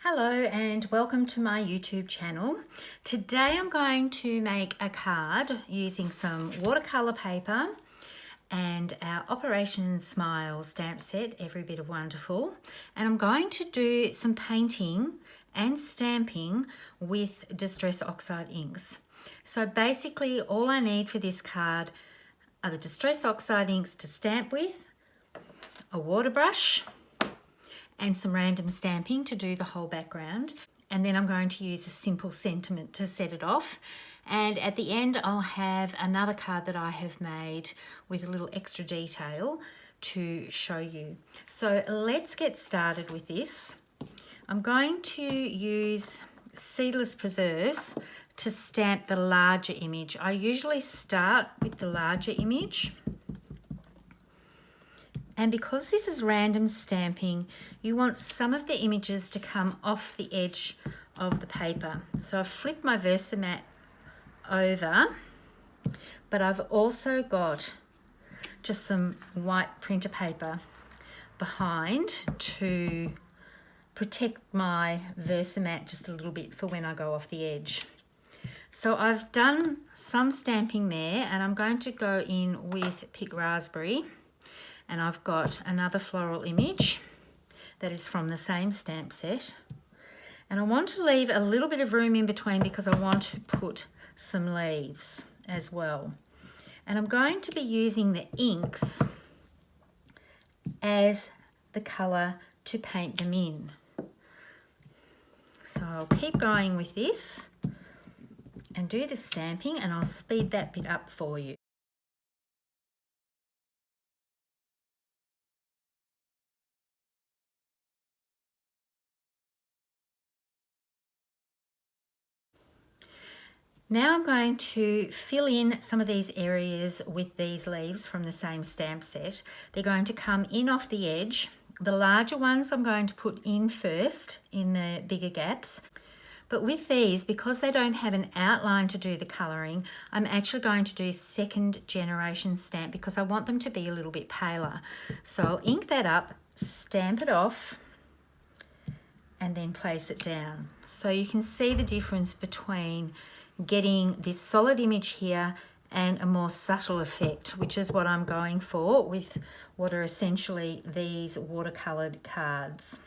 Hello and welcome to my YouTube channel. Today I'm going to make a card using some watercolour paper and our Operation Smile stamp set, Every Bit of Wonderful. And I'm going to do some painting and stamping with Distress Oxide inks. So basically all I need for this card are the Distress Oxide inks to stamp with, a water brush, and some random stamping to do the whole background. And then I'm going to use a simple sentiment to set it off. And at the end, I'll have another card that I have made with a little extra detail to show you. So let's get started with this. I'm going to use Seedless Preserves to stamp the larger image. I usually start with the larger image. And because this is random stamping, you want some of the images to come off the edge of the paper. So I've flipped my Versamat over, but I've also got just some white printer paper behind to protect my Versamat just a little bit for when I go off the edge. So I've done some stamping there, and I'm going to go in with Pick Raspberry. And I've got another floral image that is from the same stamp set. And I want to leave a little bit of room in between because I want to put some leaves as well. And I'm going to be using the inks as the colour to paint them in. So I'll keep going with this and do the stamping, and I'll speed that bit up for you. Now I'm going to fill in some of these areas with these leaves from the same stamp set. They're going to come in off the edge. The larger ones I'm going to put in first in the bigger gaps. But with these, because they don't have an outline to do the colouring, I'm actually going to do second generation stamp because I want them to be a little bit paler. So I'll ink that up, stamp it off, and then place it down. So you can see the difference between getting this solid image here and a more subtle effect, which is what I'm going for with what are essentially these watercoloured cards.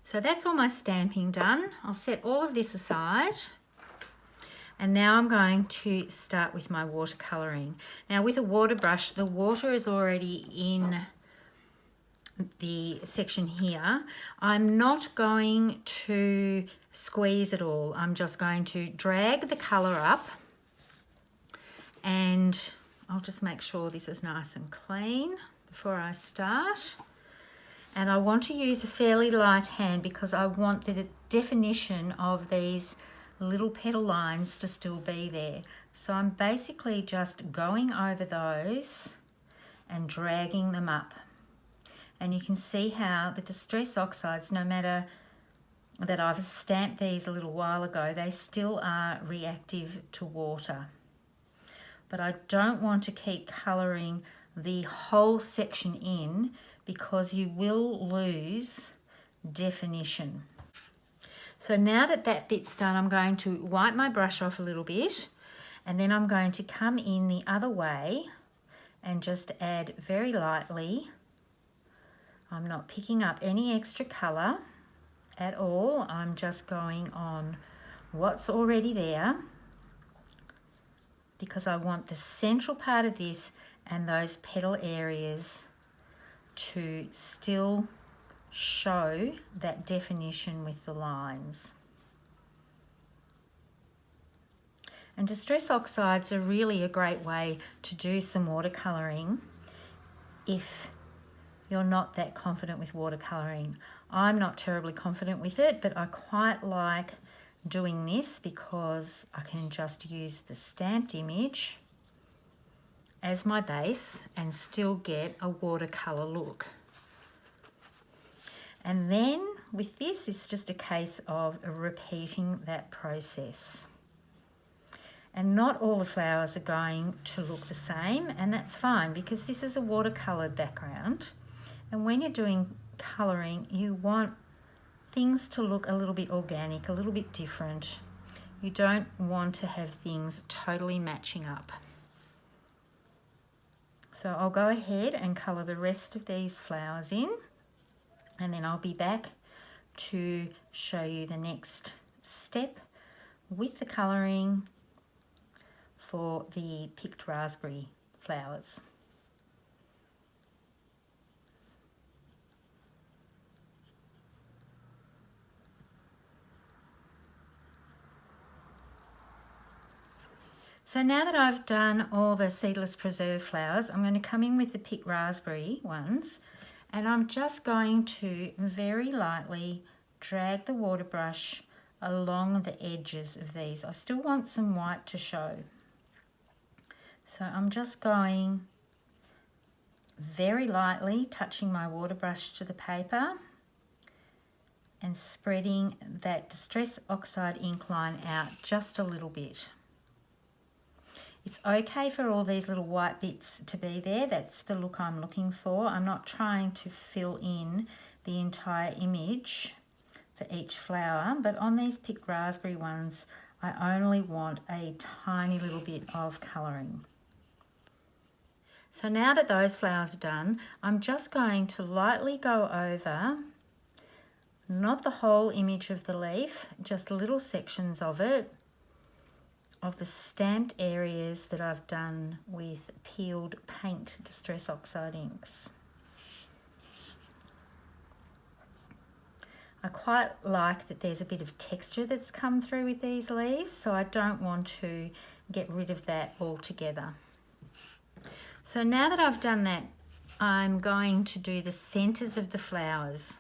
So that's all my stamping done. I'll set all of this aside. And now I'm going to start with my watercolouring. Now with a water brush, the water is already in the section here. I'm not going to squeeze it all. I'm just going to drag the colour up, and I'll just make sure this is nice and clean before I start. And I want to use a fairly light hand because I want the definition of these little petal lines to still be there. So I'm basically just going over those and dragging them up. And you can see how the Distress Oxides, no matter that I've stamped these a little while ago, they still are reactive to water. But I don't want to keep colouring the whole section in because you will lose definition. So now that that bit's done, I'm going to wipe my brush off a little bit, and then I'm going to come in the other way and just add very lightly. I'm not picking up any extra colour at all. I'm just going on what's already there because I want the central part of this and those petal areas to still show that definition with the lines. And Distress Oxides are really a great way to do some watercolouring if you're not that confident with watercolouring. I'm not terribly confident with it, but I quite like doing this because I can just use the stamped image as my base and still get a watercolour look. And then with this, it's just a case of repeating that process. And not all the flowers are going to look the same, and that's fine because this is a watercoloured background. And when you're doing colouring, you want things to look a little bit organic, a little bit different. You don't want to have things totally matching up. So I'll go ahead and colour the rest of these flowers in, and then I'll be back to show you the next step with the colouring for the picked raspberry flowers. So now that I've done all the seedless preserved flowers, I'm going to come in with the picked raspberry ones, and I'm just going to very lightly drag the water brush along the edges of these. I still want some white to show. So I'm just going very lightly, touching my water brush to the paper and spreading that Distress Oxide ink line out just a little bit. It's okay for all these little white bits to be there. That's the look I'm looking for. I'm not trying to fill in the entire image for each flower, but on these picked raspberry ones, I only want a tiny little bit of colouring. So now that those flowers are done, I'm just going to lightly go over, not the whole image of the leaf, just little sections of it, of the stamped areas that I've done with peeled paint Distress Oxide inks. I quite like that there's a bit of texture that's come through with these leaves, so I don't want to get rid of that altogether. So now that I've done that, I'm going to do the centres of the flowers.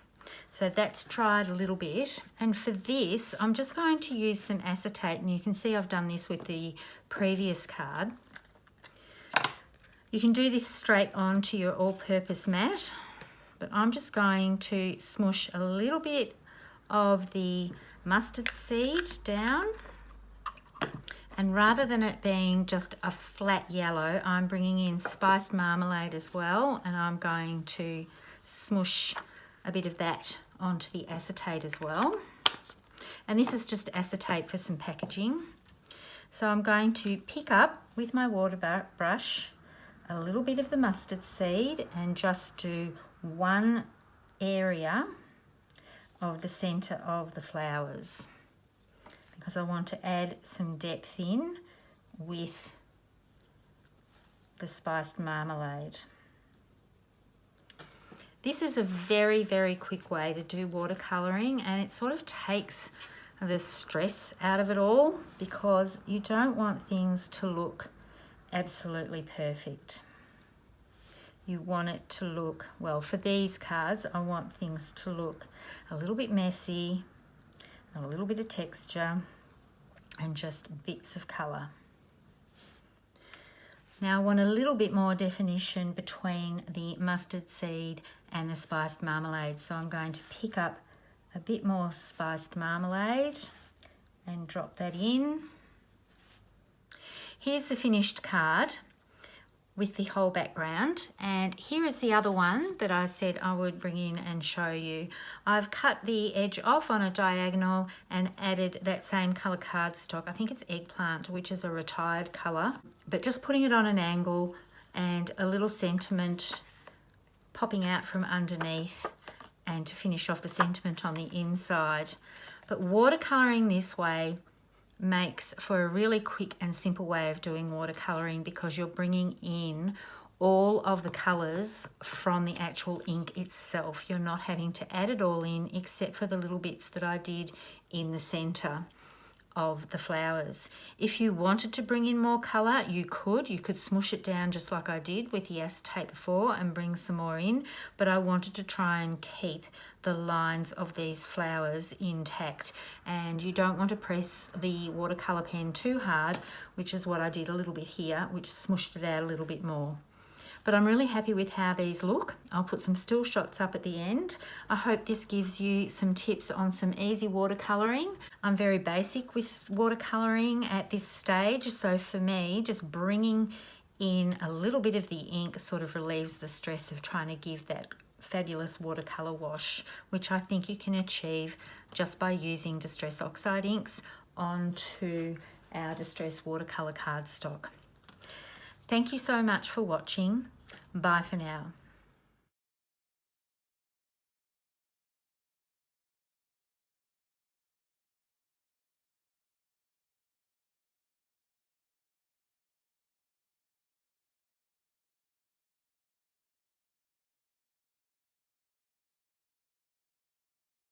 So that's dried a little bit, and for this I'm just going to use some acetate, and you can see I've done this with the previous card. You can do this straight onto your all-purpose mat, but I'm just going to smush a little bit of the mustard seed down, and rather than it being just a flat yellow, I'm bringing in spiced marmalade as well, and I'm going to smush a bit of that onto the acetate as well. And this is just acetate for some packaging. So I'm going to pick up with my water brush a little bit of the mustard seed and just do one area of the centre of the flowers, because I want to add some depth in with the spiced marmalade. This is a very, very quick way to do watercolouring, and it sort of takes the stress out of it all, because you don't want things to look absolutely perfect. You want it to look, well, for these cards, I want things to look a little bit messy, a little bit of texture, and just bits of colour. Now I want a little bit more definition between the mustard seed and the spiced marmalade, so I'm going to pick up a bit more spiced marmalade and drop that in. Here's the finished card with the whole background, and here is the other one that I said I would bring in and show you. I've cut the edge off on a diagonal and added that same colour cardstock. I think it's Eggplant, which is a retired colour, but just putting it on an angle and a little sentiment popping out from underneath, and to finish off the sentiment on the inside. But watercolouring this way makes for a really quick and simple way of doing watercolouring, because you're bringing in all of the colours from the actual ink itself. You're not having to add it all in, except for the little bits that I did in the centre of the flowers. If you wanted to bring in more colour, you could smush it down just like I did with the acetate before and bring some more in, but I wanted to try and keep the lines of these flowers intact, and you don't want to press the watercolour pen too hard, which is what I did a little bit here, which smushed it out a little bit more. But I'm really happy with how these look. I'll put some still shots up at the end. I hope this gives you some tips on some easy watercolouring. I'm very basic with watercolouring at this stage, so for me, just bringing in a little bit of the ink sort of relieves the stress of trying to give that fabulous watercolour wash, which I think you can achieve just by using Distress Oxide inks onto our Distress watercolour cardstock. Thank you so much for watching. Bye for now.